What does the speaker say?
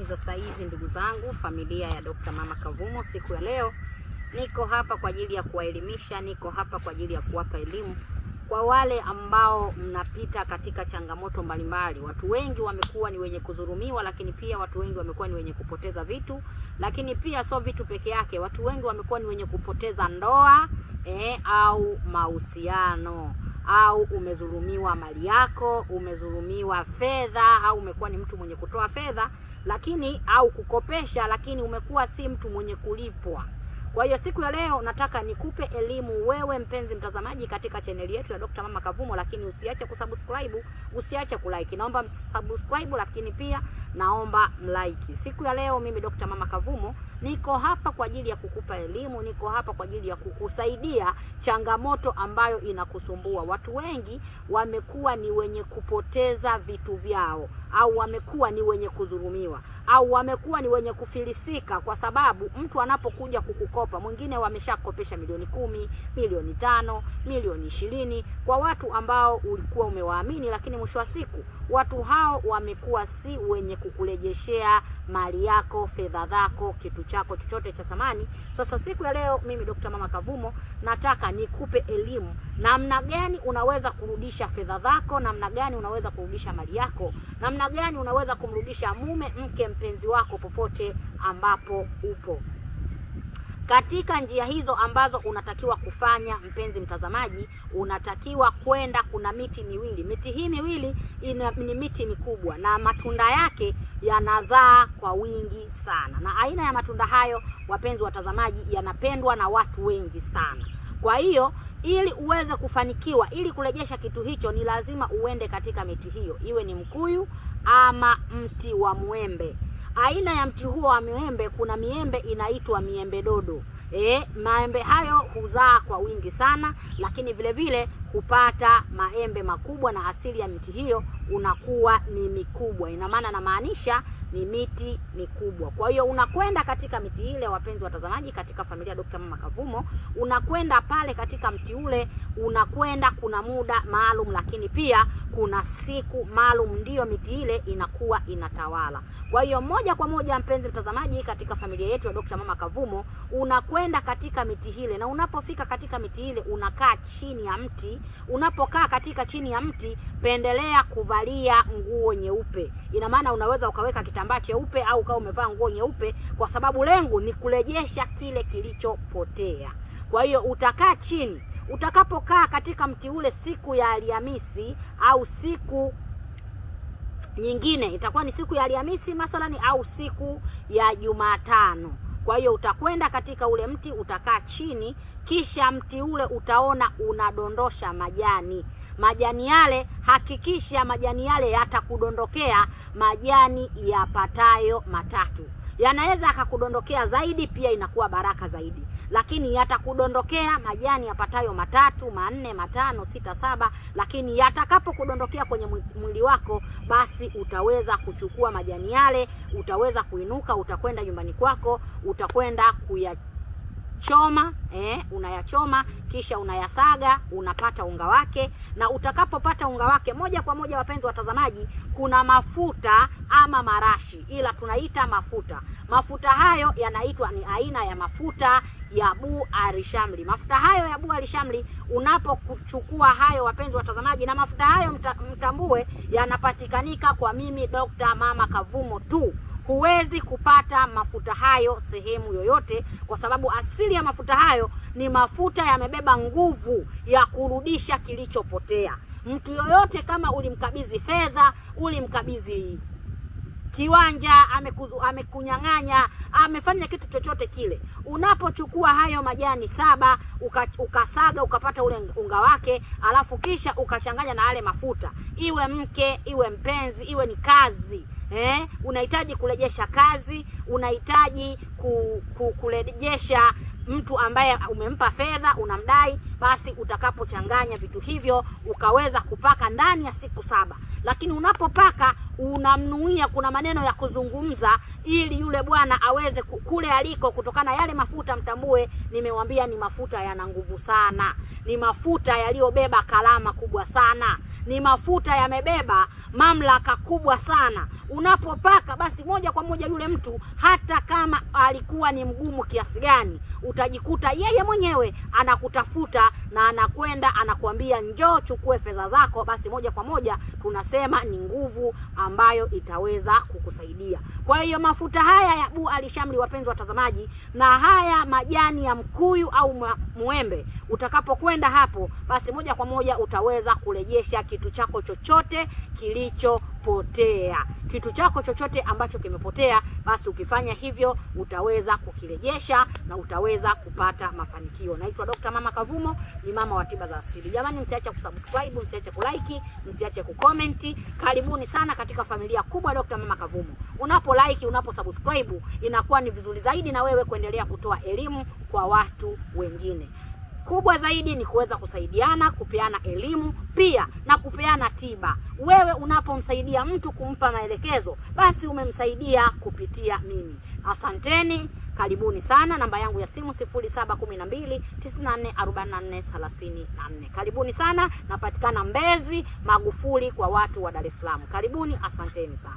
za saizi ndugu zangu, familia ya Dr. Mama Kavumo. Siku ya leo niko hapa kwa ajili ya kuwaelimisha, niko hapa kwa ajili ya kuwapa elimu kwa wale ambao mnapita katika changamoto mbalimbali. Watu wengi wamekuwa ni wenye kudhulumiwa, lakini pia watu wengi wamekuwa ni wenye kupoteza vitu, lakini pia sio vitu peke yake. Watu wengi wamekuwa ni wenye kupoteza ndoa au mahusiano, au umedhulumiwa mali yako, umedhulumiwa fedha, au umekuwa ni mtu mwenye kutoa fedha lakini au kukopesha, lakini umekuwa si mtu mwenye kulipwa. Kwa hiyo siku ya leo nataka nikupe elimu wewe mpenzi mtazamaji katika chaneli yetu ya Dr. Mama Kavumo, lakini usiache kusubscribe, usiache kulike. Naomba subscribe, lakini pia naomba mlike. Siku ya leo mimi Dr. Mama Kavumo niko hapa kwa ajili ya kukupa elimu, niko hapa kwa ajili ya kukusaidia changamoto ambayo inakusumbua. Watu wengi wamekuwa ni wenye kupoteza vitu vyao, au wamekuwa ni wenye kudhulumiwa, au wamekuwa ni wenye kufilisika kwa sababu mtu anapokuja kukukopa, mwingine wameshakopesha milioni 10, milioni 5, milioni 20 kwa watu ambao ulikuwa umewaamini, lakini mwisho wa siku watu hao wamekuwa si wenye kukurejeshea mali yako, fedha zako, kitu chako chochote cha thamani. Sasa siku ya leo mimi Dr. Mama Kavumo nataka nikupe elimu namna gani unaweza kurudisha fedha zako, namna gani unaweza kurudisha mali yako, namna gani unaweza kumrudisha mume, mke, mpenzi wako popote ambapo upo. Katika njia hizo ambazo unatakiwa kufanya, mpenzi mtazamaji, unatakiwa kwenda, kuna miti miwili. Miti hii miwili ni miti mikubwa na matunda yake yanazaa kwa wingi sana. Na aina ya matunda hayo, wapenzi watazamaji, yanapendwa na watu wengi sana. Kwa hiyo ili uweze kufanikiwa, ili kurejesha kitu hicho, ni lazima uende katika miti hiyo, iwe ni mkuyu ama mti wa mwembe. Aina ya mti huo wa miembe, kuna miembe inaitwa miembe dodo. Maembe hayo huzaa kwa wingi sana, lakini vile vile hupata maembe makubwa, na asili ya miti hiyo unakuwa ni mikubwa. Ina maana namaanisha ni miti mikubwa. Kwa hiyo unakwenda katika miti ile, wapenzi watazamaji, katika familia Dr. Mama Kavumo, unakwenda pale katika mti ule, unakwenda, kuna muda maalum, lakini pia kuna siku maalum, ndiyo miti ile inakuwa inatawala. Kwa hiyo moja kwa moja, mpenzi mtazamaji, katika familia yetu ya Dr. Mama Kavumo, unakwenda katika miti ile, na unapofika katika miti ile unakaa chini ya mti. Unapokaa katika chini ya mti, pendelea kuvalia nguo nyeupe. Ina maana unaweza ukaweka kitambaa cheupe au kama umevaa nguo nyeupe, kwa sababu lengo ni kurejesha kile kilichopotea. Kwa hiyo utakaa chini. Utakapokaa katika mti ule siku ya Alhamisi au siku nyingine, itakuwa ni siku ya Alhamisi mathalani au siku ya Jumatano. Kwa hiyo utakwenda katika ule mti, utakaa chini, kisha mti ule utaona unadondosha majani. Majani yale, hakikisha majani yale yatakudondokea majani yapatayo 3. Yanaweza akakudondokea zaidi, pia inakuwa baraka zaidi, lakini yatakudondokea majani yapatayo 3, 4, 5, 6, 7. Lakini yatakapo kudondokea kwenye mwili wako, basi utaweza kuchukua majani yale, utaweza kuinuka, utakwenda nyumbani kwako, utakwenda kuyachoma. Unayachoma, kisha unayasaga, unapata unga wake. Na utakapopata unga wake, moja kwa moja, wapenzi watazamaji, kuna mafuta ama marashi, ila tunaita mafuta. Mafuta hayo yanaitwa, ni aina ya mafuta ya Abu Alishamli. Mafuta hayo ya Abu Alishamli, unapokuchukua hayo, wapenzi watazamaji, na mafuta hayo mtambue yanapatikanika kwa mimi Dr. Mama Kavumo tu. Huwezi kupata mafuta hayo sehemu yoyote, kwa sababu asili ya mafuta hayo ni mafuta yamebeba nguvu ya kurudisha kilichopotea. Mtu yoyote, kama ulimkabidhi fedha, ulimkabidhi kiwanja, amekunyang'anya, amefanya kitu chochote kile, unapochukua hayo majani 7 ukasaga, ukapata ule unga wake, alafu kisha ukachanganya na yale mafuta, iwe mke, iwe mpenzi, iwe ni kazi, unahitaji kurejesha kazi, unahitaji kurejesha mtu ambaye umempa fedha, unamdai, basi utakapochanganya vitu hivyo ukaweza kupaka ndani ya siku 7. Lakini unapopaka unamnuia, kuna maneno ya kuzungumza ili yule bwana aweze kule aliko, kutokana yale mafuta, mtambue nimewambia ni mafuta yana nguvu sana, ni mafuta yaliyobeba kalama kubwa sana, ni mafuta yamebeba mamlaka kubwa sana. Unapopaka basi moja kwa moja yule mtu, hata kama alikuwa ni mgumu kiasi gani, utajikuta yeye mwenyewe anakutafuta na anakwenda anakuambia njoo chukue fedha zako. Basi moja kwa moja tunasema ni nguvu ambayo itaweza kukusaidia. Kwa hiyo mafuta haya ya Abu Alishamli, wapenzi watazamaji, na haya majani ya mkuyu au muembe, utakapokwenda hapo, basi moja kwa moja utaweza kurejesha kitu chako chochote kilichopotea. Kitu chako chochote ambacho kimepotea, basi ukifanya hivyo utaweza kukirejesha na utaweza kupata mafanikio. Naitwa Dr. Mama Kavumo, ni mama wa tiba za asili. Jamani, msiache kusubscribe, msiache kulike, msiache kucomment. Karibuni sana katika familia kubwa Dr. Mama Kavumo. Unapo like, unapo subscribe, inakuwa ni vizuri zaidi na wewe kuendelea kutoa elimu kwa watu wengine. Kubwa zaidi ni kuweza kusaidiana, kupeana elimu pia na kupeana tiba. Wewe unapomsaidia mtu kumpa maelekezo, basi umemsaidia kupitia mimi. Asanteni, karibuni sana. Namba yangu ya simu 0712944434. Karibuni sana, napatikana Mbezi Magufuli kwa watu wa Dar es Salaam. Karibuni, asanteni sana.